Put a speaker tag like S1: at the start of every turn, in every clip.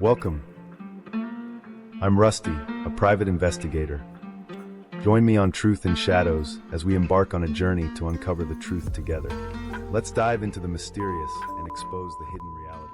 S1: Welcome. I'm Rusty, a private investigator. Join me on Truth and Shadows as we embark on a journey to uncover the truth together. Let's dive into the mysterious and expose the hidden realities.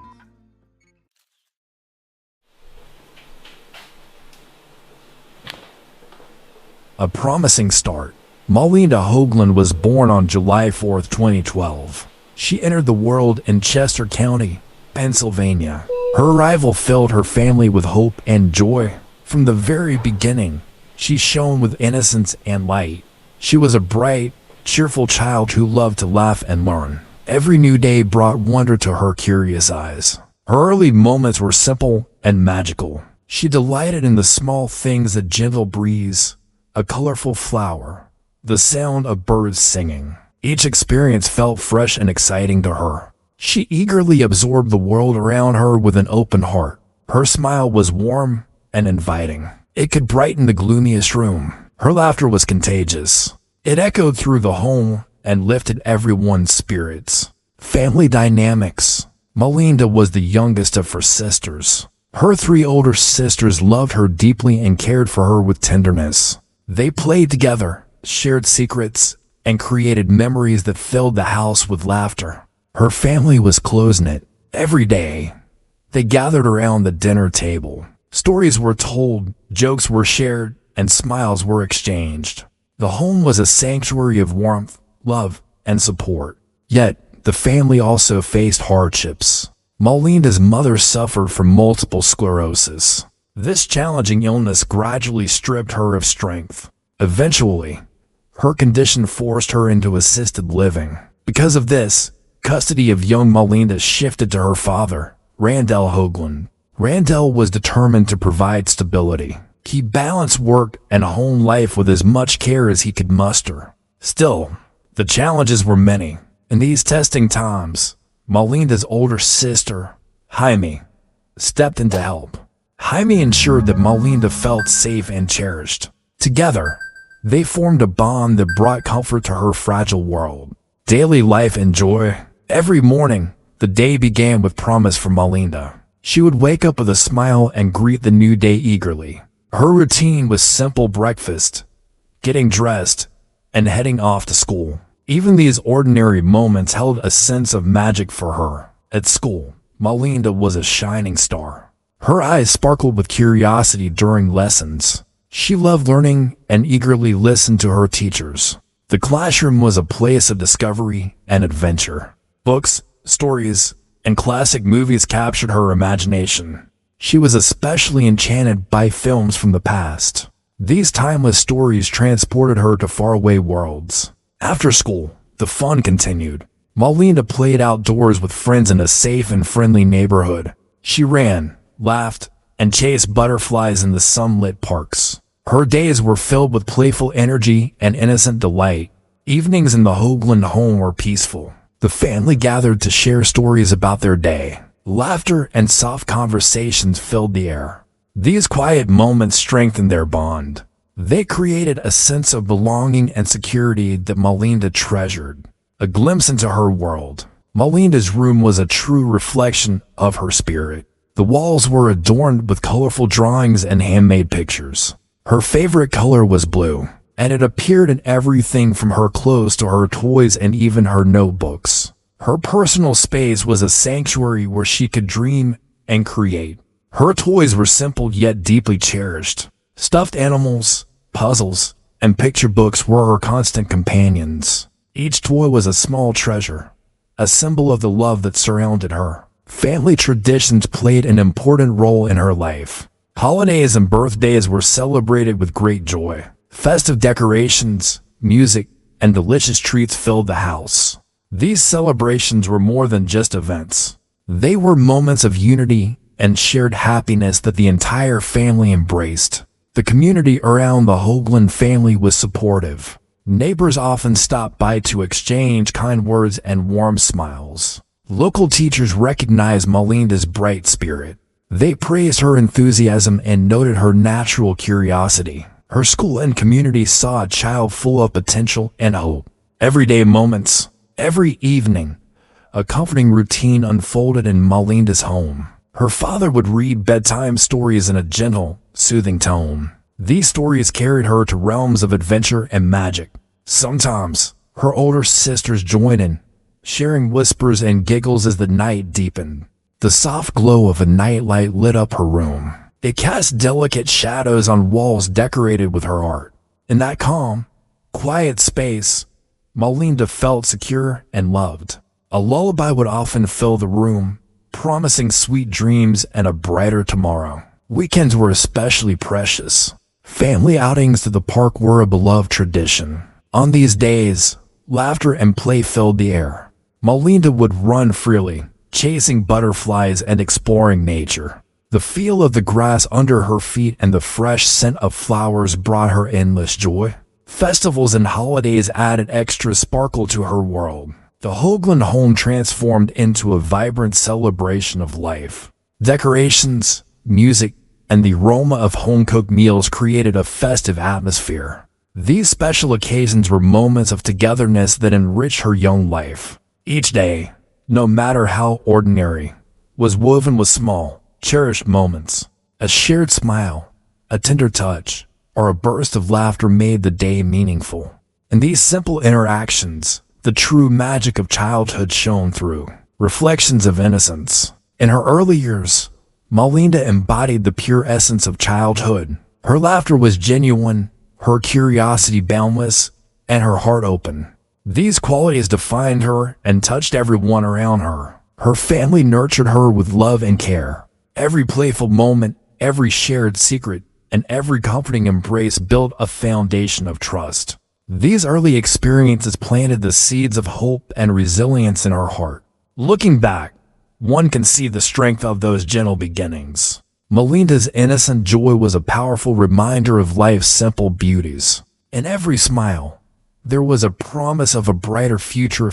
S2: A promising start. Melinda Hoagland was born on July 4, 2012. She entered the world in Chester County, Pennsylvania. Her arrival filled her family with hope and joy. From the very beginning, she shone with innocence and light. She was a bright, cheerful child who loved to laugh and learn. Every new day brought wonder to her curious eyes. Her early moments were simple and magical. She delighted in the small things: a gentle breeze, a colorful flower, the sound of birds singing. Each experience felt fresh and exciting to her. She eagerly absorbed the world around her with an open heart. Her smile was warm and inviting. It could brighten the gloomiest room. Her laughter was contagious. It echoed through the home and lifted everyone's spirits. Family dynamics. Melinda was the youngest of her sisters. Her three older sisters loved her deeply and cared for her with tenderness. They played together, shared secrets, and created memories that filled the house with laughter. Her family was close-knit. Every day, they gathered around the dinner table. Stories were told, jokes were shared, and smiles were exchanged. The home was a sanctuary of warmth, love, and support. Yet, the family also faced hardships. Melinda's mother suffered from multiple sclerosis. This challenging illness gradually stripped her of strength. Eventually, her condition forced her into assisted living. Because of this, custody of young Melinda shifted to her father, Randall Hoagland. Randall was determined to provide stability. He balanced work and home life with as much care as he could muster. Still, the challenges were many. In these testing times, Melinda's older sister, Jaime, stepped in to help. Jaime ensured that Melinda felt safe and cherished. Together, they formed a bond that brought comfort to her fragile world. Daily life and joy. Every morning, the day began with promise for Melinda. She would wake up with a smile and greet the new day eagerly. Her routine was simple: breakfast, getting dressed, and heading off to school. Even these ordinary moments held a sense of magic for her. At school, Melinda was a shining star. Her eyes sparkled with curiosity during lessons. She loved learning and eagerly listened to her teachers. The classroom was a place of discovery and adventure. Books, stories, and classic movies captured her imagination. She was especially enchanted by films from the past. These timeless stories transported her to faraway worlds. After school, the fun continued. Melinda played outdoors with friends in a safe and friendly neighborhood. She ran, laughed, and chased butterflies in the sunlit parks. Her days were filled with playful energy and innocent delight. Evenings in the Hoagland home were peaceful. The family gathered to share stories about their day. Laughter and soft conversations filled the air. These quiet moments strengthened their bond. They created a sense of belonging and security that Melinda treasured. A glimpse into her world. Melinda's room was a true reflection of her spirit. The walls were adorned with colorful drawings and handmade pictures. Her favorite color was blue, and it appeared in everything from her clothes to her toys and even her notebooks. Her personal space was a sanctuary where she could dream and create. Her toys were simple yet deeply cherished. Stuffed animals, puzzles, and picture books were her constant companions. Each toy was a small treasure, a symbol of the love that surrounded her. Family traditions played an important role in her life. Holidays and birthdays were celebrated with great joy. Festive decorations, music, and delicious treats filled the house. These celebrations were more than just events. They were moments of unity and shared happiness that the entire family embraced. The community around the Hoagland family was supportive. Neighbors often stopped by to exchange kind words and warm smiles. Local teachers recognized Melinda's bright spirit. They praised her enthusiasm and noted her natural curiosity. Her school and community saw a child full of potential and hope. Everyday moments, every evening, a comforting routine unfolded in Melinda's home. Her father would read bedtime stories in a gentle, soothing tone. These stories carried her to realms of adventure and magic. Sometimes, her older sisters joined in, sharing whispers and giggles as the night deepened. The soft glow of a nightlight lit up her room. It cast delicate shadows on walls decorated with her art. In that calm, quiet space, Melinda felt secure and loved. A lullaby would often fill the room, promising sweet dreams and a brighter tomorrow. Weekends were especially precious. Family outings to the park were a beloved tradition. On these days, laughter and play filled the air. Melinda would run freely, chasing butterflies and exploring nature. The feel of the grass under her feet and the fresh scent of flowers brought her endless joy. Festivals and holidays added extra sparkle to her world. The Hoagland home transformed into a vibrant celebration of life. Decorations, music, and the aroma of home-cooked meals created a festive atmosphere. These special occasions were moments of togetherness that enriched her young life. Each day, no matter how ordinary, was woven with small, cherished moments. A shared smile, a tender touch, or a burst of laughter made the day meaningful. In these simple interactions, the true magic of childhood shone through. Reflections of innocence. In her early years, Melinda embodied the pure essence of childhood. Her laughter was genuine, her curiosity boundless, and her heart open. These qualities defined her and touched everyone around her. Her family nurtured her with love and care. Every playful moment, every shared secret, and every comforting embrace built a foundation of trust. These early experiences planted the seeds of hope and resilience in her heart. Looking back, one can see the strength of those gentle beginnings. Melinda's innocent joy was a powerful reminder of life's simple beauties. In every smile, there was a promise of a brighter future,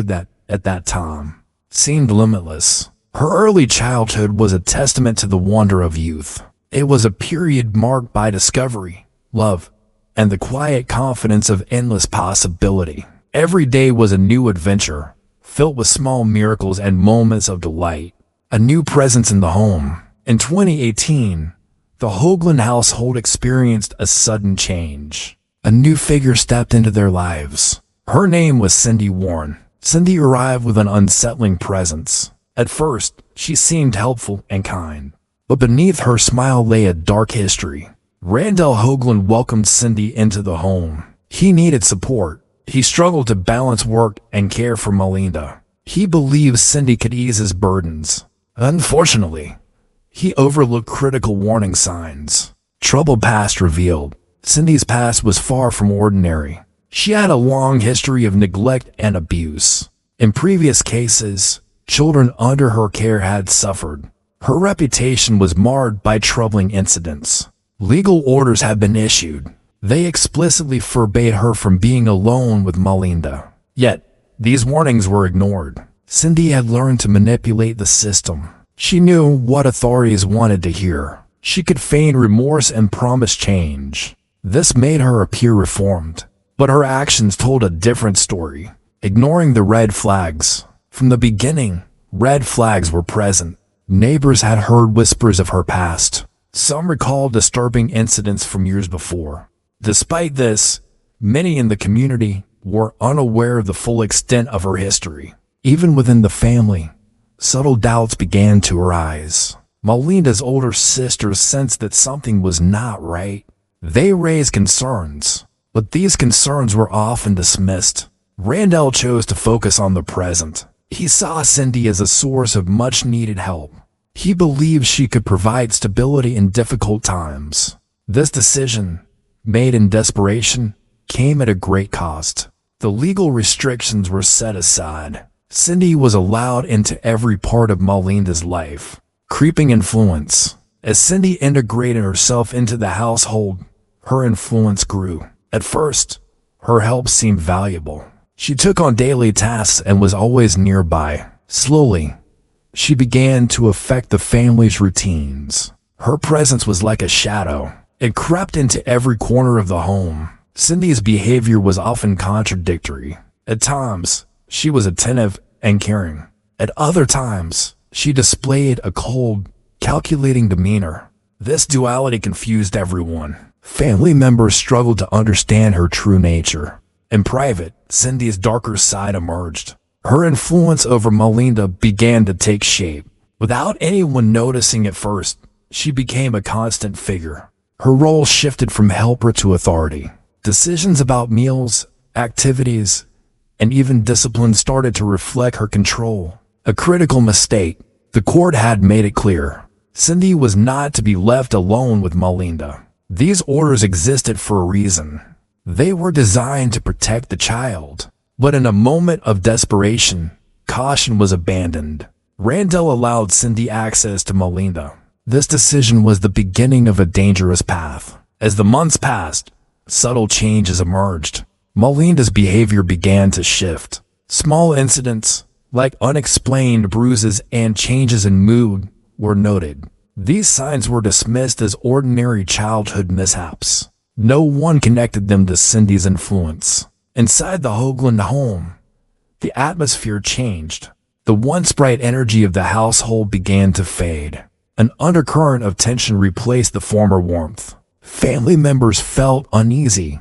S2: that, at that time, seemed limitless. Her early childhood was a testament to the wonder of youth. It was a period marked by discovery, love, and the quiet confidence of endless possibility. Every day was a new adventure, filled with small miracles and moments of delight. A new presence in the home. In 2018, the Hoagland household experienced a sudden change. A new figure stepped into their lives. Her name was Cindy Warren. Cindy arrived with an unsettling presence. At first, she seemed helpful and kind, but beneath her smile lay a dark history. Randall Hoagland welcomed Cindy into the home. He needed support. He struggled to balance work and care for Melinda. He believed Cindy could ease his burdens. Unfortunately, he overlooked critical warning signs. Troubled past revealed. Cindy's past was far from ordinary. She had a long history of neglect and abuse. In previous cases, children under her care had suffered. Her reputation was marred by troubling incidents. Legal orders had been issued. They explicitly forbade her from being alone with Melinda. Yet, these warnings were ignored. Cindy had learned to manipulate the system. She knew what authorities wanted to hear. She could feign remorse and promise change. This made her appear reformed. But her actions told a different story, ignoring the red flags. From the beginning, red flags were present. Neighbors had heard whispers of her past. Some recalled disturbing incidents from years before. Despite this, many in the community were unaware of the full extent of her history. Even within the family, subtle doubts began to arise. Melinda's older sisters sensed that something was not right. They raised concerns, but these concerns were often dismissed. Randall chose to focus on the present. He saw Cindy as a source of much-needed help. He believed she could provide stability in difficult times. This decision, made in desperation, came at a great cost. The legal restrictions were set aside. Cindy was allowed into every part of Melinda's life. Creeping influence. As Cindy integrated herself into the household, her influence grew. At first, her help seemed valuable. She took on daily tasks and was always nearby. Slowly, she began to affect the family's routines. Her presence was like a shadow. It crept into every corner of the home. Cindy's behavior was often contradictory. At times, she was attentive and caring. At other times, She displayed a cold, calculating demeanor. This duality confused everyone. Family members struggled to understand her true nature. In private, Cindy's darker side emerged. Her influence over Melinda began to take shape. Without anyone noticing at first, she became a constant figure. Her role shifted from helper to authority. Decisions about meals, activities, and even discipline started to reflect her control. A critical mistake. The court had made it clear. Cindy was not to be left alone with Melinda. These orders existed for a reason. They were designed to protect the child. But in a moment of desperation, caution was abandoned. Randall allowed Cindy access to Melinda. This decision was the beginning of a dangerous path. As the months passed, subtle changes emerged. Melinda's behavior began to shift. Small incidents, like unexplained bruises and changes in mood, were noted. These signs were dismissed as ordinary childhood mishaps. No one connected them to Cindy's influence. Inside the Hoagland home, the atmosphere changed. The once bright energy of the household began to fade. An undercurrent of tension replaced the former warmth. Family members felt uneasy,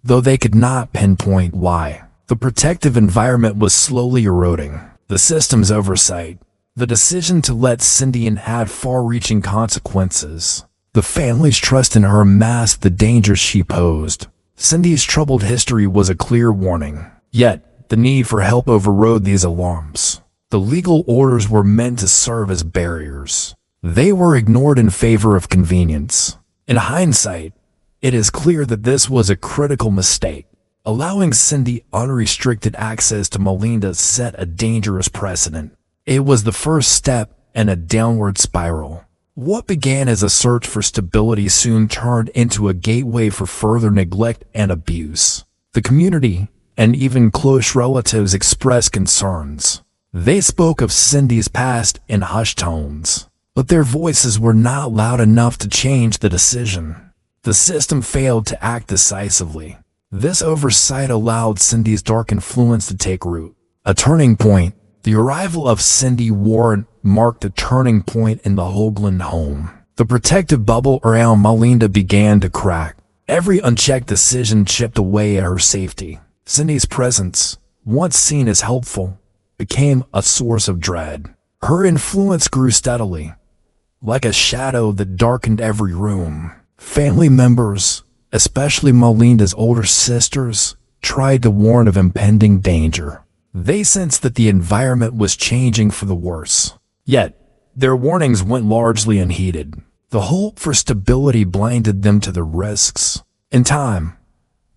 S2: though they could not pinpoint why. The protective environment was slowly eroding. The system's oversight, the decision to let Cindy in had far-reaching consequences. The family's trust in her masked the dangers she posed. Cindy's troubled history was a clear warning. Yet, the need for help overrode these alarms. The legal orders were meant to serve as barriers. They were ignored in favor of convenience. In hindsight, it is clear that this was a critical mistake. Allowing Cindy unrestricted access to Melinda set a dangerous precedent. It was the first step in a downward spiral. What began as a search for stability soon turned into a gateway for further neglect and abuse. The community, and even close relatives, expressed concerns. They spoke of Cindy's past in hushed tones, but their voices were not loud enough to change the decision. The system failed to act decisively. This oversight allowed Cindy's dark influence to take root. A turning point. The arrival of Cindy Warren marked a turning point in the Hoagland home. The protective bubble around Melinda began to crack. Every unchecked decision chipped away at her safety. Cindy's presence, once seen as helpful, became a source of dread. Her influence grew steadily, like a shadow that darkened every room. Family members, especially Melinda's older sisters, tried to warn of impending danger. They sensed that the environment was changing for the worse. Yet, their warnings went largely unheeded. The hope for stability blinded them to the risks. In time,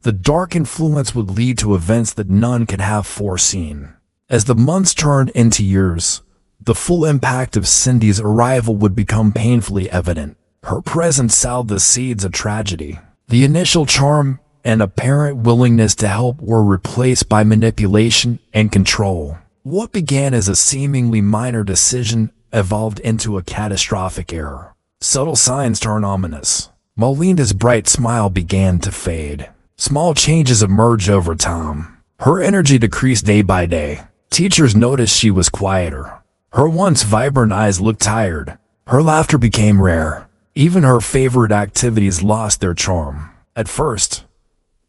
S2: the dark influence would lead to events that none could have foreseen. As the months turned into years, the full impact of Cindy's arrival would become painfully evident. Her presence sowed the seeds of tragedy. The initial charm and apparent willingness to help were replaced by manipulation and control. What began as a seemingly minor decision evolved into a catastrophic error. Subtle signs turned ominous. Melinda's bright smile began to fade. Small changes emerged over time. Her energy decreased day by day. Teachers noticed she was quieter. Her once vibrant eyes looked tired. Her laughter became rare. Even her favorite activities lost their charm. At first,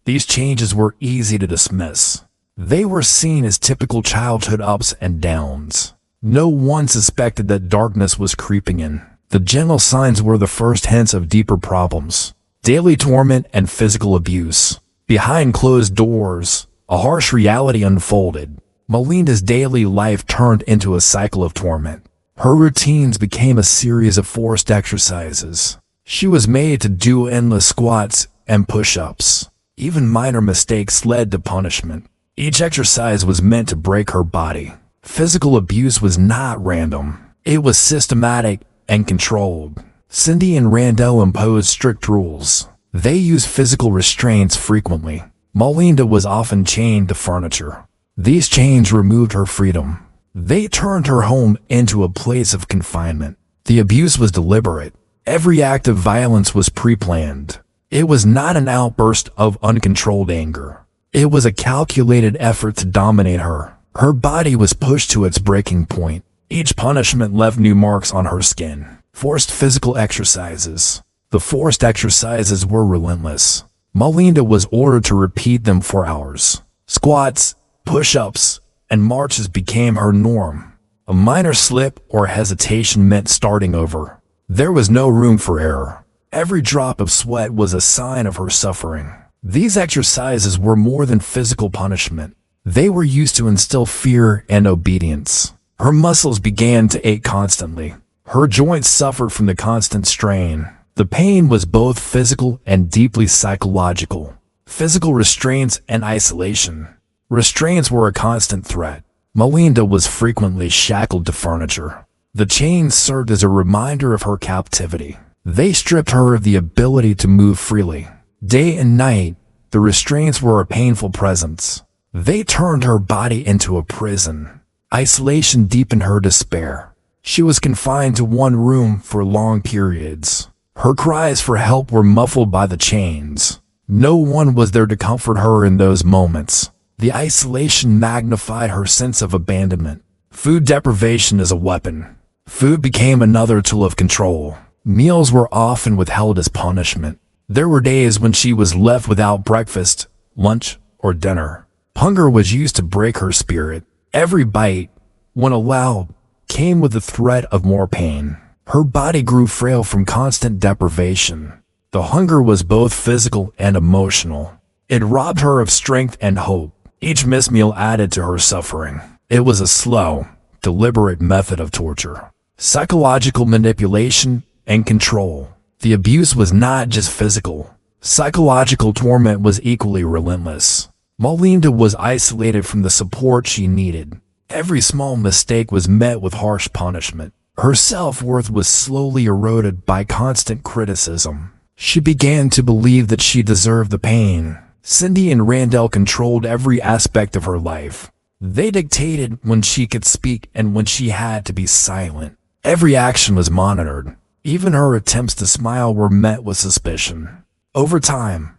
S2: these changes were easy to dismiss. They were seen as typical childhood ups and downs. No one suspected that darkness was creeping in. The gentle signs were the first hints of deeper problems. Daily torment and physical abuse. Behind closed doors, a harsh reality unfolded. Melinda's daily life turned into a cycle of torment. Her routines became a series of forced exercises. She was made to do endless squats and push-ups. Even minor mistakes led to punishment. Each exercise was meant to break her body. Physical abuse was not random. It was systematic and controlled. Cindy and Randall imposed strict rules. They used physical restraints frequently. Melinda was often chained to furniture. These chains removed her freedom. They turned her home into a place of confinement. The abuse was deliberate. Every act of violence was pre-planned. It was not an outburst of uncontrolled anger. It was a calculated effort to dominate her. Her body was pushed to its breaking point. Each punishment left new marks on her skin. Forced physical exercises. The forced exercises were relentless. Melinda was ordered to repeat them for hours. Squats, push-ups, and marches became her norm. A minor slip or hesitation meant starting over. There was no room for error. Every drop of sweat was a sign of her suffering. These exercises were more than physical punishment. They were used to instill fear and obedience. Her muscles began to ache constantly. Her joints suffered from the constant strain. The pain was both physical and deeply psychological. Physical restraints and isolation. Restraints were a constant threat. Melinda was frequently shackled to furniture. The chains served as a reminder of her captivity. They stripped her of the ability to move freely. Day and night, the restraints were a painful presence. They turned her body into a prison. Isolation deepened her despair. She was confined to one room for long periods. Her cries for help were muffled by the chains. No one was there to comfort her in those moments. The isolation magnified her sense of abandonment. Food deprivation is a weapon. Food became another tool of control. Meals were often withheld as punishment. There were days when she was left without breakfast, lunch, or dinner. Hunger was used to break her spirit. Every bite, when allowed, came with the threat of more pain. Her body grew frail from constant deprivation. The hunger was both physical and emotional. It robbed her of strength and hope. Each missed meal added to her suffering. It was a slow, deliberate method of torture. Psychological manipulation and control. The abuse was not just physical. Psychological torment was equally relentless. Melinda was isolated from the support she needed. Every small mistake was met with harsh punishment. Her self-worth was slowly eroded by constant criticism. She began to believe that she deserved the pain. Cindy and Randall controlled every aspect of her life. They dictated when she could speak and when she had to be silent. Every action was monitored. Even her attempts to smile were met with suspicion. Over time,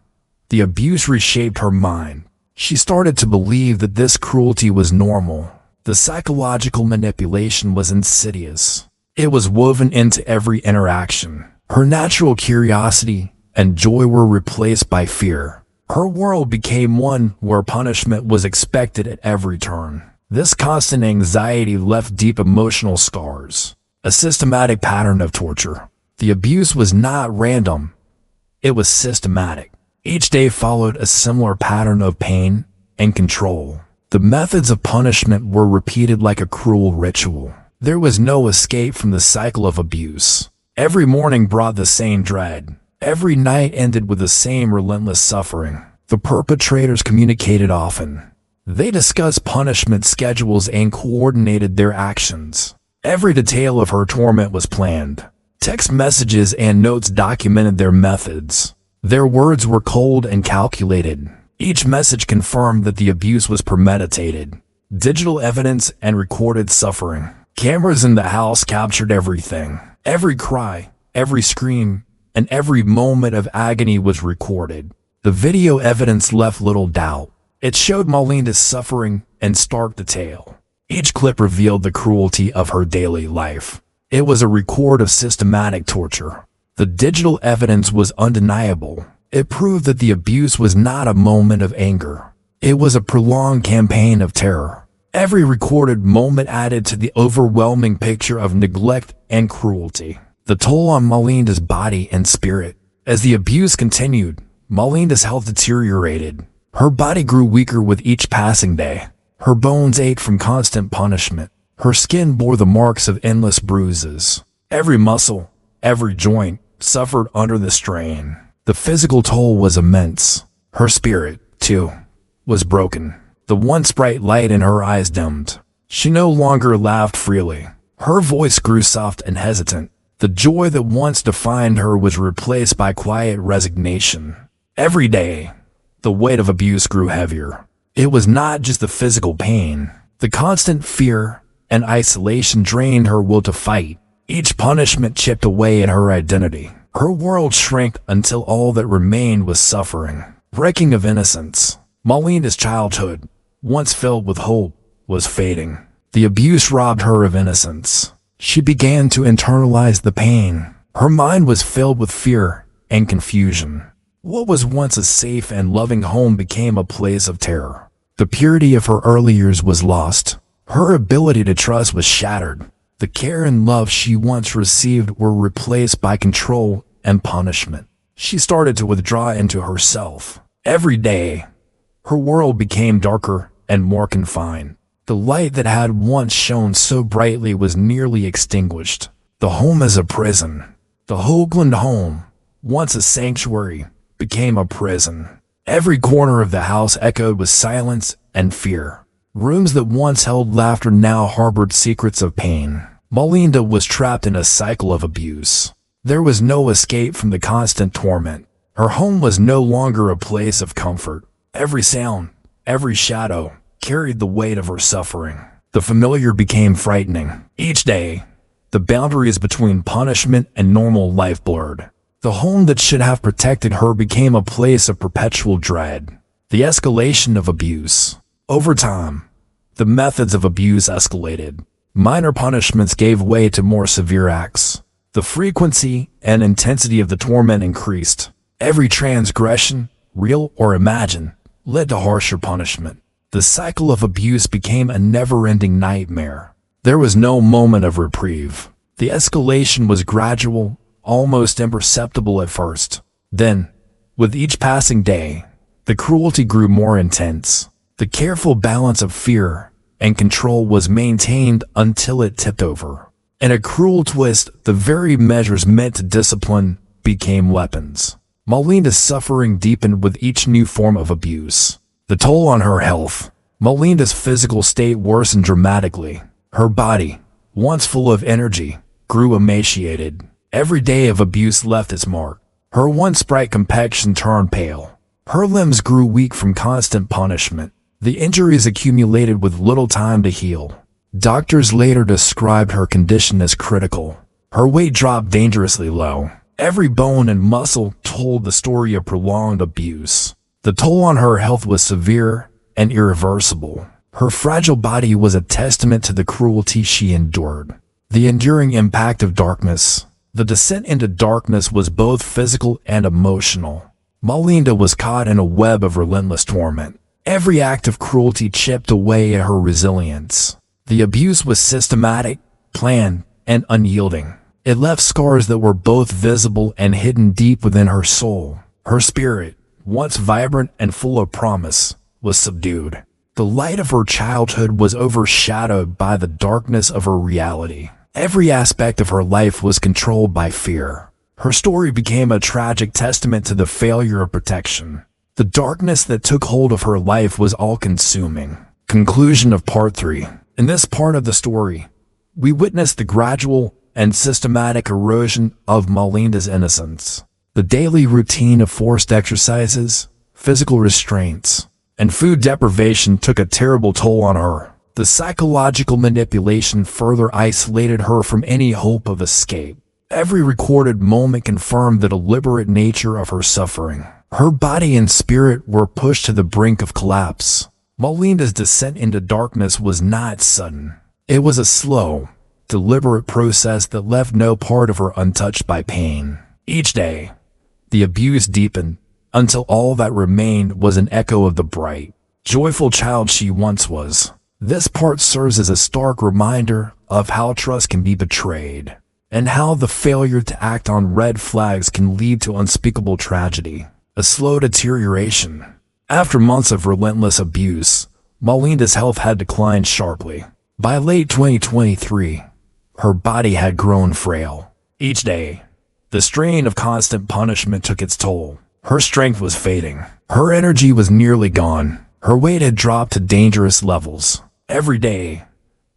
S2: the abuse reshaped her mind. She started to believe that this cruelty was normal. The psychological manipulation was insidious. It was woven into every interaction. Her natural curiosity and joy were replaced by fear. Her world became one where punishment was expected at every turn. This constant anxiety left deep emotional scars. A systematic pattern of torture. The abuse was not random. It was systematic. Each day followed a similar pattern of pain and control. The methods of punishment were repeated like a cruel ritual. There was no escape from the cycle of abuse. Every morning brought the same dread. Every night ended with the same relentless suffering. The perpetrators communicated often. They discussed punishment schedules and coordinated their actions. Every detail of her torment was planned. Text messages and notes documented their methods. Their words were cold and calculated. Each message confirmed that the abuse was premeditated. Digital evidence and recorded suffering. Cameras in the house captured everything. Every cry, every scream, and every moment of agony was recorded. The video evidence left little doubt. It showed Melinda's suffering in stark detail. Each clip revealed the cruelty of her daily life. It was a record of systematic torture. The digital evidence was undeniable. It proved that the abuse was not a moment of anger. It was a prolonged campaign of terror. Every recorded moment added to the overwhelming picture of neglect and cruelty. The toll on Melinda's body and spirit. As the abuse continued, Melinda's health deteriorated. Her body grew weaker with each passing day. Her bones ached from constant punishment. Her skin bore the marks of endless bruises. Every muscle, every joint, suffered under the strain. The physical toll was immense. Her spirit, too, was broken. The once bright light in her eyes dimmed. She no longer laughed freely. Her voice grew soft and hesitant. The joy that once defined her was replaced by quiet resignation. Every day, the weight of abuse grew heavier. It was not just the physical pain. The constant fear and isolation drained her will to fight. Each punishment chipped away at her identity. Her world shrank until all that remained was suffering. Wrecking of innocence. Melinda's childhood, once filled with hope, was fading. The abuse robbed her of innocence. She began to internalize the pain. Her mind was filled with fear and confusion. What was once a safe and loving home became a place of terror. The purity of her early years was lost. Her ability to trust was shattered. The care and love she once received were replaced by control and punishment. She started to withdraw into herself. Every day, her world became darker and more confined. The light that had once shone so brightly was nearly extinguished. The home is a prison. The Hoagland home, once a sanctuary, became a prison. Every corner of the house echoed with silence and fear. Rooms that once held laughter now harbored secrets of pain. Melinda was trapped in a cycle of abuse. There was no escape from the constant torment. Her home was no longer a place of comfort. Every sound, every shadow, carried the weight of her suffering. The familiar became frightening. Each day, the boundaries between punishment and normal life blurred. The home that should have protected her became a place of perpetual dread. The escalation of abuse. Over time, the methods of abuse escalated. Minor punishments gave way to more severe acts. The frequency and intensity of the torment increased. Every transgression, real or imagined, led to harsher punishment. The cycle of abuse became a never-ending nightmare. There was no moment of reprieve. The escalation was gradual, almost imperceptible at first. Then, with each passing day, the cruelty grew more intense. The careful balance of fear and control was maintained until it tipped over. In a cruel twist, the very measures meant to discipline became weapons. Melinda's suffering deepened with each new form of abuse. The toll on her health. Melinda's physical state worsened dramatically. Her body, once full of energy, grew emaciated. Every day of abuse left its mark. Her once bright complexion turned pale. Her limbs grew weak from constant punishment. The injuries accumulated with little time to heal. Doctors later described her condition as critical. Her weight dropped dangerously low. Every bone and muscle told the story of prolonged abuse. The toll on her health was severe and irreversible. Her fragile body was a testament to the cruelty she endured. The enduring impact of darkness. The descent into darkness was both physical and emotional. Melinda was caught in a web of relentless torment. Every act of cruelty chipped away at her resilience. The abuse was systematic, planned, and unyielding. It left scars that were both visible and hidden deep within her soul. Her spirit, once vibrant and full of promise, was subdued. The light of her childhood was overshadowed by the darkness of her reality. Every aspect of her life was controlled by fear. Her story became a tragic testament to the failure of protection. The darkness that took hold of her life was all-consuming. Conclusion of Part 3. In this part of the story, we witness the gradual and systematic erosion of Melinda's innocence. The daily routine of forced exercises, physical restraints, and food deprivation took a terrible toll on her. The psychological manipulation further isolated her from any hope of escape. Every recorded moment confirmed the deliberate nature of her suffering. Her body and spirit were pushed to the brink of collapse. Melinda's descent into darkness was not sudden. It was a slow, deliberate process that left no part of her untouched by pain. Each day, the abuse deepened, until all that remained was an echo of the bright, joyful child she once was. This part serves as a stark reminder of how trust can be betrayed, and how the failure to act on red flags can lead to unspeakable tragedy. A slow deterioration. After months of relentless abuse, Melinda's health had declined sharply. By late 2023, her body had grown frail. Each day, the strain of constant punishment took its toll. Her strength was fading. Her energy was nearly gone. Her weight had dropped to dangerous levels. Every day,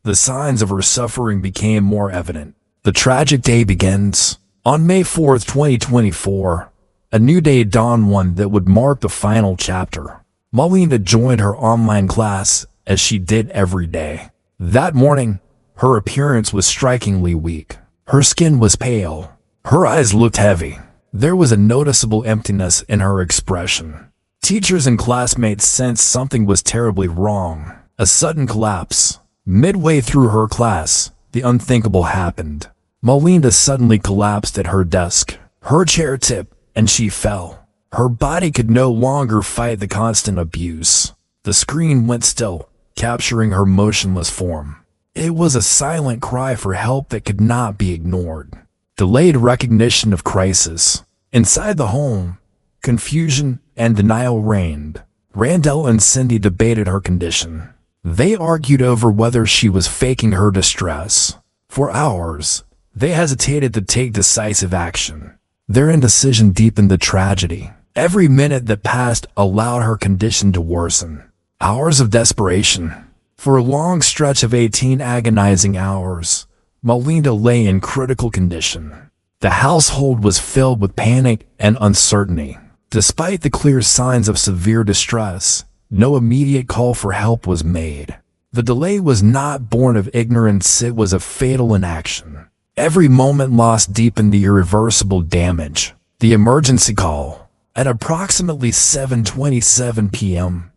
S2: the signs of her suffering became more evident. The tragic day begins. On May 4th, 2024, a new day dawned, one that would mark the final chapter. Melinda joined her online class as she did every day. That morning, her appearance was strikingly weak. Her skin was pale. Her eyes looked heavy. There was a noticeable emptiness in her expression. Teachers and classmates sensed something was terribly wrong. A sudden collapse, Midway through her class, the unthinkable happened. Melinda suddenly collapsed at her desk. Her chair tipped, and she fell. Her body could no longer fight the constant abuse. The screen went still, capturing her motionless form. It was a silent cry for help that could not be ignored. Delayed recognition of crisis. Inside the home, confusion and denial reigned. Randall and Cindy debated her condition. They argued over whether she was faking her distress. For hours, they hesitated to take decisive action. Their indecision deepened the tragedy. Every minute that passed allowed her condition to worsen. Hours of desperation. For a long stretch of 18 agonizing hours, Melinda lay in critical condition. The household was filled with panic and uncertainty. Despite the clear signs of severe distress, no immediate call for help was made. The delay was not born of ignorance, it was a fatal inaction. Every moment lost deepened the irreversible damage. The emergency call. At approximately 7:27 p.m.,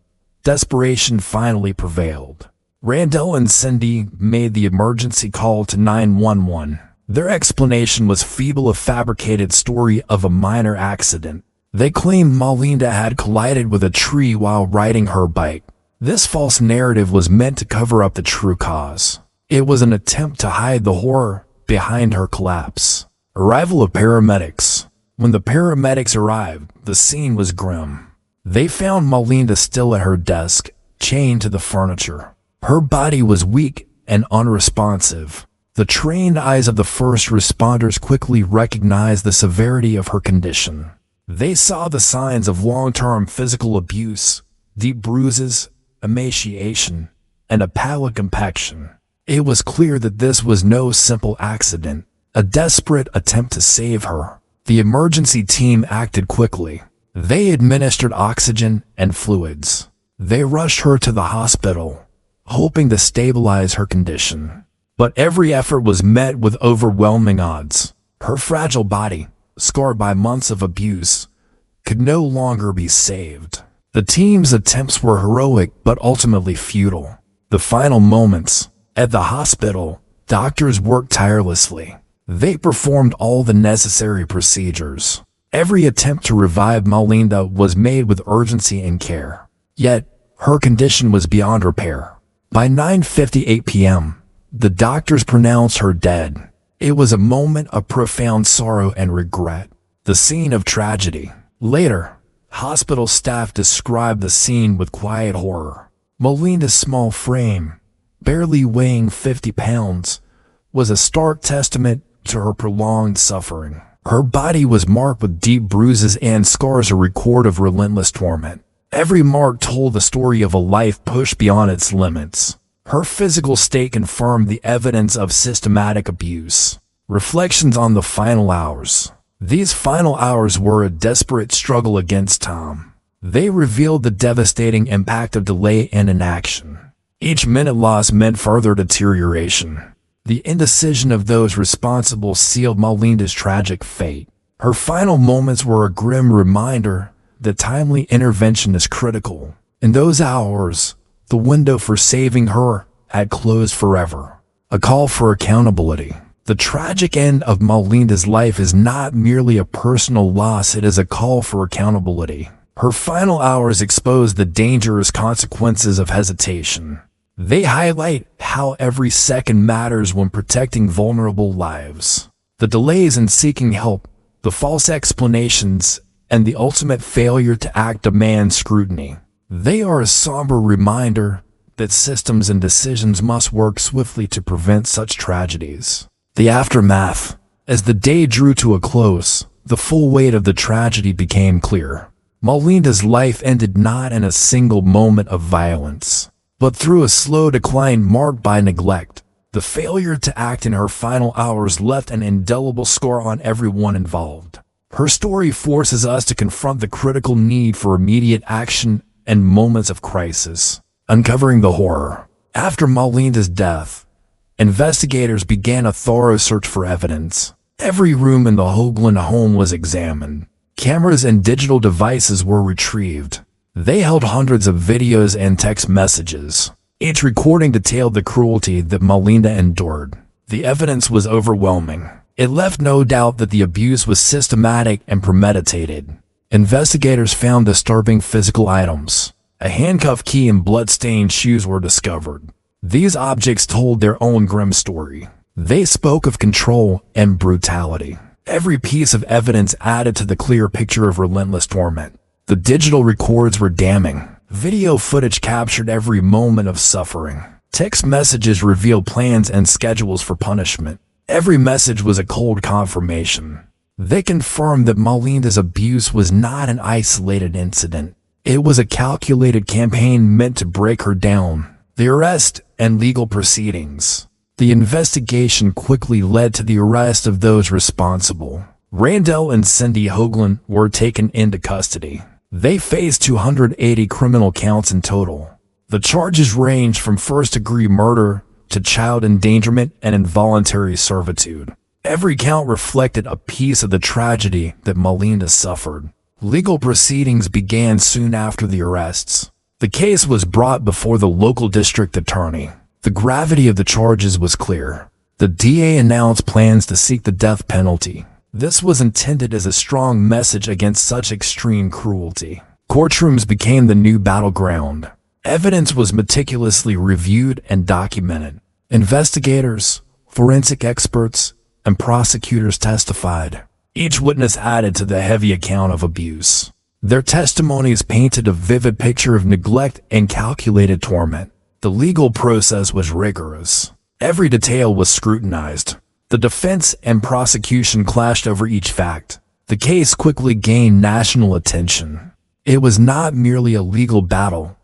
S2: desperation finally prevailed. Randall and Cindy made the emergency call to 911. Their explanation was feeble, a fabricated story of a minor accident. They claimed Melinda had collided with a tree while riding her bike. This false narrative was meant to cover up the true cause. It was an attempt to hide the horror behind her collapse. Arrival of paramedics. When the paramedics arrived, the scene was grim. They found Melinda still at her desk, chained to the furniture. Her body was weak and unresponsive. The trained eyes of the first responders quickly recognized the severity of her condition. They saw the signs of long-term physical abuse, deep bruises, emaciation, and a pallid complexion. It was clear that this was no simple accident, a desperate attempt to save her. The emergency team acted quickly. They administered oxygen and fluids. They rushed her to the hospital, hoping to stabilize her condition. But every effort was met with overwhelming odds. Her fragile body, scarred by months of abuse, could no longer be saved. The team's attempts were heroic but ultimately futile. The final moments. At the hospital, doctors worked tirelessly. They performed all the necessary procedures. Every attempt to revive Melinda was made with urgency and care. Yet, her condition was beyond repair. By 9:58 p.m., the doctors pronounced her dead. It was a moment of profound sorrow and regret. The scene of tragedy. Later, hospital staff described the scene with quiet horror. Melinda's small frame, barely weighing 50 pounds, was a stark testament to her prolonged suffering. Her body was marked with deep bruises and scars, a record of relentless torment. Every mark told the story of a life pushed beyond its limits. Her physical state confirmed the evidence of systematic abuse. Reflections on the final hours. These final hours were a desperate struggle against time. They revealed the devastating impact of delay and inaction. Each minute lost meant further deterioration. The indecision of those responsible sealed Melinda's tragic fate. Her final moments were a grim reminder that timely intervention is critical. In those hours, the window for saving her had closed forever. A call for accountability. The tragic end of Melinda's life is not merely a personal loss, it is a call for accountability. Her final hours expose the dangerous consequences of hesitation. They highlight how every second matters when protecting vulnerable lives. The delays in seeking help, the false explanations, and the ultimate failure to act demand scrutiny. They are a somber reminder that systems and decisions must work swiftly to prevent such tragedies. The aftermath. As the day drew to a close, the full weight of the tragedy became clear. Melinda's life ended not in a single moment of violence, but through a slow decline marked by neglect. The failure to act in her final hours left an indelible scar on everyone involved. Her story forces us to confront the critical need for immediate action and moments of crisis. Uncovering the horror. After Melinda's death, investigators began a thorough search for evidence. Every room in the Hoagland home was examined. Cameras and digital devices were retrieved. They held hundreds of videos and text messages. Each recording detailed the cruelty that Melinda endured. The evidence was overwhelming. It left no doubt that the abuse was systematic and premeditated. Investigators found disturbing physical items. A handcuff key and blood-stained shoes were discovered. These objects told their own grim story. They spoke of control and brutality. Every piece of evidence added to the clear picture of relentless torment. The digital records were damning. Video footage captured every moment of suffering. Text messages revealed plans and schedules for punishment. Every message was a cold confirmation. They confirmed that Melinda's abuse was not an isolated incident. It was a calculated campaign meant to break her down. The arrest and legal proceedings. The investigation quickly led to the arrest of those responsible. Randall and Cindy Hoagland were taken into custody. They faced 280 criminal counts in total. The charges ranged from first-degree murder to child endangerment and involuntary servitude. Every count reflected a piece of the tragedy that Melinda suffered. Legal proceedings began soon after the arrests. The case was brought before the local district attorney. The gravity of the charges was clear. The DA announced plans to seek the death penalty. This was intended as a strong message against such extreme cruelty. Courtrooms became the new battleground. Evidence was meticulously reviewed and documented. Investigators, forensic experts, and prosecutors testified. Each witness added to the heavy account of abuse. Their testimonies painted a vivid picture of neglect and calculated torment. The legal process was rigorous. Every detail was scrutinized. The defense and prosecution clashed over each fact. The case quickly gained national attention. It was not merely a legal battle.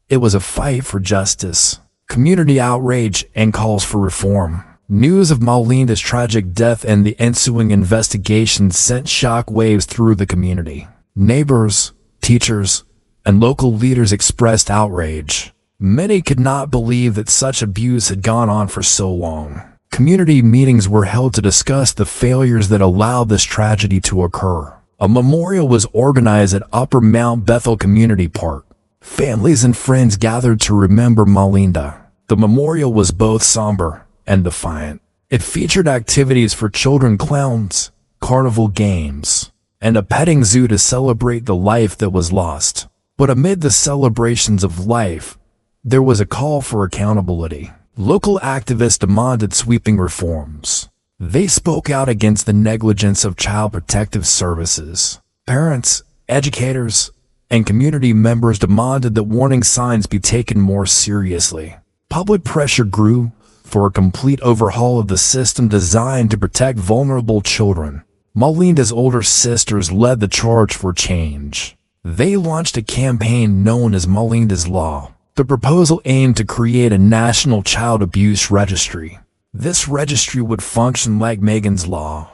S2: It was a fight for justice, community outrage, and calls for reform. News of Melinda's tragic death and the ensuing investigation sent shock waves through the community. Neighbors, teachers, and local leaders expressed outrage. Many could not believe that such abuse had gone on for so long. Community meetings were held to discuss the failures that allowed this tragedy to occur. A memorial was organized at Upper Mount Bethel Community Park. Families and friends gathered to remember Melinda. The memorial was both somber and defiant. It featured activities for children, clowns, carnival games, and a petting zoo to celebrate the life that was lost. But amid the celebrations of life, there was a call for accountability. Local activists demanded sweeping reforms. They spoke out against the negligence of child protective services. Parents, educators, and community members demanded that warning signs be taken more seriously. Public pressure grew for a complete overhaul of the system designed to protect vulnerable children. Melinda's older sisters led the charge for change. They launched a campaign known as Melinda's Law. The proposal aimed to create a national child abuse registry. This registry would function like Megan's Law,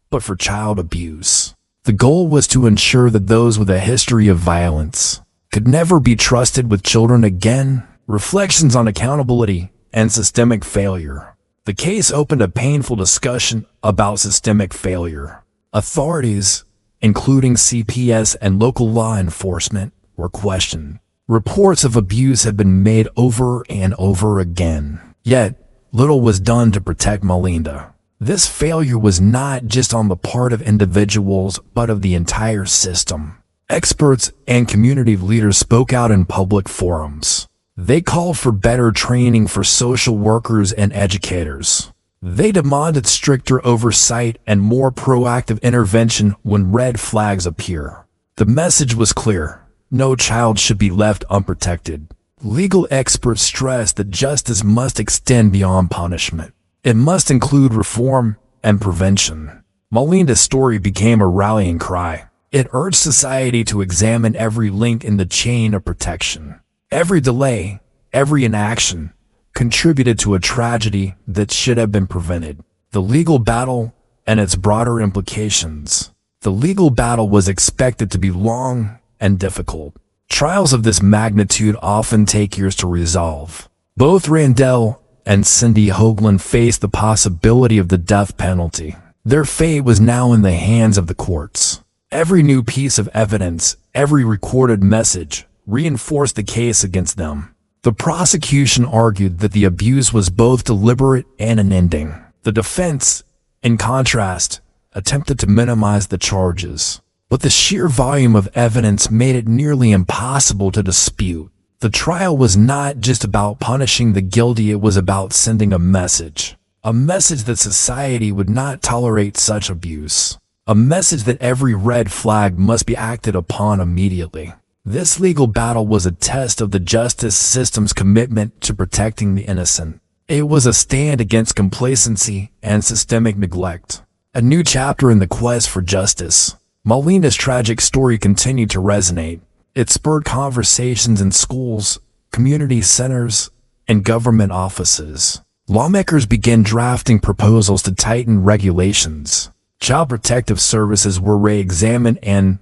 S2: but for child abuse. The goal was to ensure that those with a history of violence could never be trusted with children again. Reflections on accountability and systemic failure. The case opened a painful discussion about systemic failure. Authorities, including CPS and local law enforcement, were questioned. Reports of abuse had been made over and over again. Yet, little was done to protect Melinda. This failure was not just on the part of individuals, but of the entire system. Experts and community leaders spoke out in public forums. They called for better training for social workers and educators. They demanded stricter oversight and more proactive intervention when red flags appear. The message was clear. No child should be left unprotected. Legal experts stressed that justice must extend beyond punishment. It must include reform and prevention. Melinda's story became a rallying cry. It urged society to examine every link in the chain of protection. Every delay, every inaction, contributed to a tragedy that should have been prevented. The legal battle and its broader implications. The legal battle was expected to be long and difficult. Trials of this magnitude often take years to resolve. Both Randall and Cindy Hoagland faced the possibility of the death penalty. Their fate was now in the hands of the courts. Every new piece of evidence, every recorded message, reinforced the case against them. The prosecution argued that the abuse was both deliberate and unending. The defense, in contrast, attempted to minimize the charges, but the sheer volume of evidence made it nearly impossible to dispute. The trial was not just about punishing the guilty, it was about sending a message that society would not tolerate such abuse, a message that every red flag must be acted upon immediately. This legal battle was a test of the justice system's commitment to protecting the innocent. It was a stand against complacency and systemic neglect. A new chapter in the quest for justice. Melinda's tragic story continued to resonate. It spurred conversations in schools, community centers, and government offices. Lawmakers began drafting proposals to tighten regulations. Child protective services were re-examined and,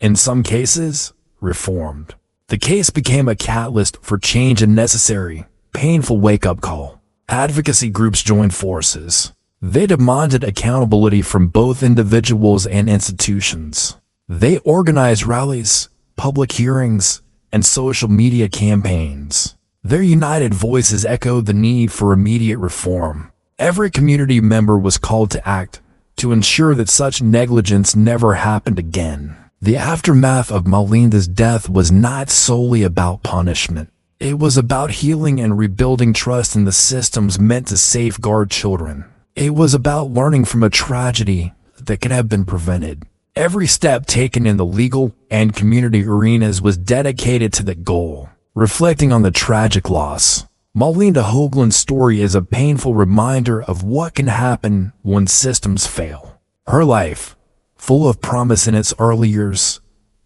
S2: in some cases, reformed. The case became a catalyst for change and necessary, painful wake-up call. Advocacy groups joined forces. They demanded accountability from both individuals and institutions. They organized rallies, public hearings, and social media campaigns. Their united voices echoed the need for immediate reform. Every community member was called to act to ensure that such negligence never happened again. The aftermath of Melinda's death was not solely about punishment. It was about healing and rebuilding trust in the systems meant to safeguard children. It was about learning from a tragedy that could have been prevented. Every step taken in the legal and community arenas was dedicated to that goal. Reflecting on the tragic loss, Melinda Hoagland's story is a painful reminder of what can happen when systems fail. Her life, full of promise in its early years,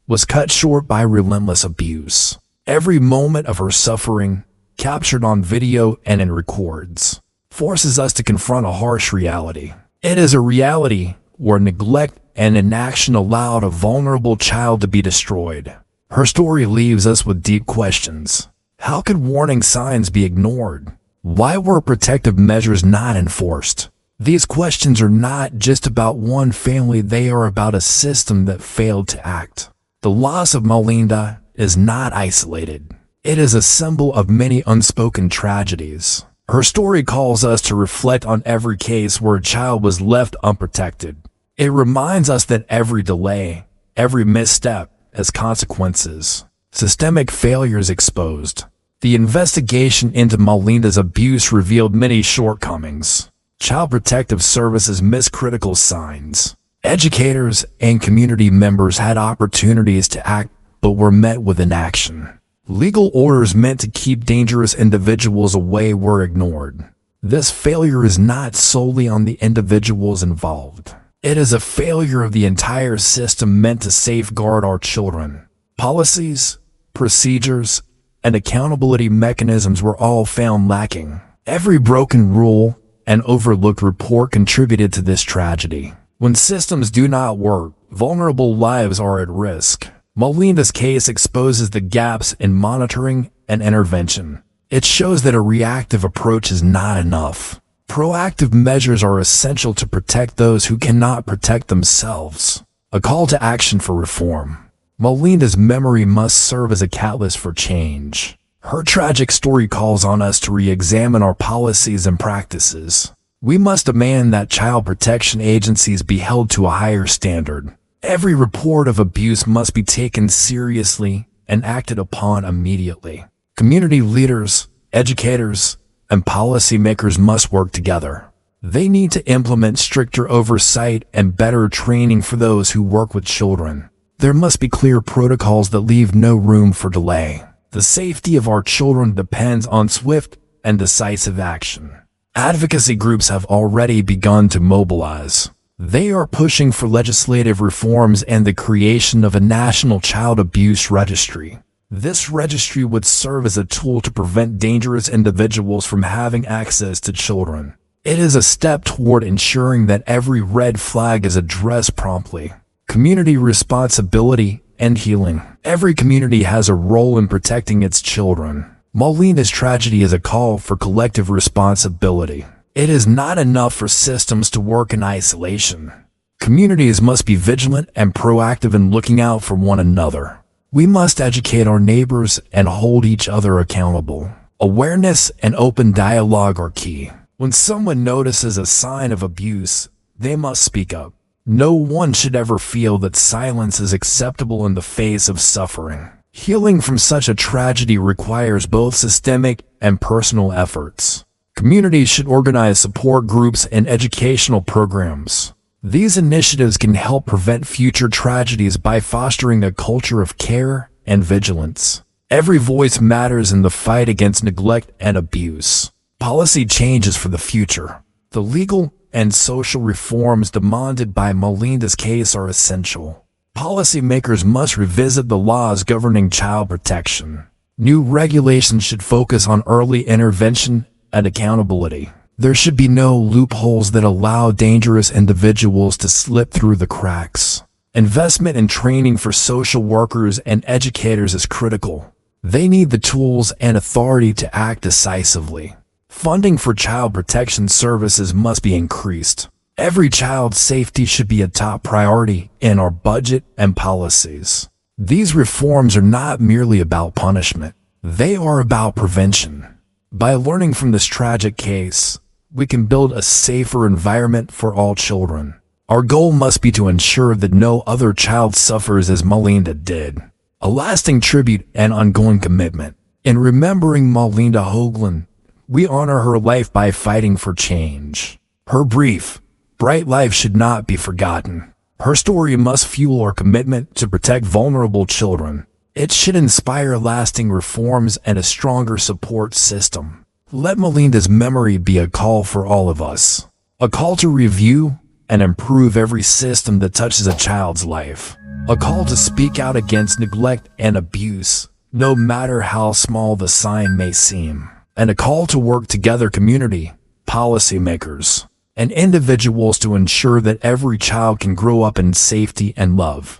S2: was cut short by relentless abuse. Every moment of her suffering, captured on video and in records, forces us to confront a harsh reality. It is a reality where neglect and inaction allowed a vulnerable child to be destroyed. Her story leaves us with deep questions. How could warning signs be ignored? Why were protective measures not enforced? These questions are not just about one family, they are about a system that failed to act. The loss of Melinda is not isolated. It is a symbol of many unspoken tragedies. Her story calls us to reflect on every case where a child was left unprotected. It reminds us that every delay, every misstep, has consequences. Systemic failures exposed. The investigation into Melinda's abuse revealed many shortcomings. Child Protective Services missed critical signs. Educators and community members had opportunities to act but were met with inaction. Legal orders meant to keep dangerous individuals away were ignored. This failure is not solely on the individuals involved. It is a failure of the entire system meant to safeguard our children. Policies, procedures, and accountability mechanisms were all found lacking. Every broken rule and overlooked report contributed to this tragedy. When systems do not work, vulnerable lives are at risk. Melinda's case exposes the gaps in monitoring and intervention. It shows that a reactive approach is not enough. Proactive measures are essential to protect those who cannot protect themselves. A call to action for reform. Melinda's memory must serve as a catalyst for change. Her tragic story calls on us to re-examine our policies and practices. We must demand that child protection agencies be held to a higher standard. Every report of abuse must be taken seriously and acted upon immediately. Community leaders, educators, and policymakers must work together. They need to implement stricter oversight and better training for those who work with children. There must be clear protocols that leave no room for delay. The safety of our children depends on swift and decisive action. Advocacy groups have already begun to mobilize. They are pushing for legislative reforms and the creation of a national child abuse registry. This registry would serve as a tool to prevent dangerous individuals from having access to children. It is a step toward ensuring that every red flag is addressed promptly. Community responsibility and healing. Every community has a role in protecting its children. Melinda's tragedy is a call for collective responsibility. It is not enough for systems to work in isolation. Communities must be vigilant and proactive in looking out for one another. We must educate our neighbors and hold each other accountable. Awareness and open dialogue are key. When someone notices a sign of abuse, they must speak up. No one should ever feel that silence is acceptable in the face of suffering. Healing from such a tragedy requires both systemic and personal efforts. Communities should organize support groups and educational programs. These initiatives can help prevent future tragedies by fostering a culture of care and vigilance. Every voice matters in the fight against neglect and abuse. Policy changes for the future. The legal and social reforms demanded by Melinda's case are essential. Policymakers must revisit the laws governing child protection. New regulations should focus on early intervention and accountability. There should be no loopholes that allow dangerous individuals to slip through the cracks. Investment in training for social workers and educators is critical. They need the tools and authority to act decisively. Funding for child protection services must be increased. Every child's safety should be a top priority in our budget and policies. These reforms are not merely about punishment. They are about prevention. By learning from this tragic case, we can build a safer environment for all children. Our goal must be to ensure that no other child suffers as Melinda did. A lasting tribute and ongoing commitment. In remembering Melinda Hoagland, we honor her life by fighting for change. Her brief, bright life should not be forgotten. Her story must fuel our commitment to protect vulnerable children. It should inspire lasting reforms and a stronger support system. Let Melinda's memory be a call for all of us. A call to review and improve every system that touches a child's life. A call to speak out against neglect and abuse, no matter how small the sign may seem. And a call to work together, community, policymakers, and individuals to ensure that every child can grow up in safety and love.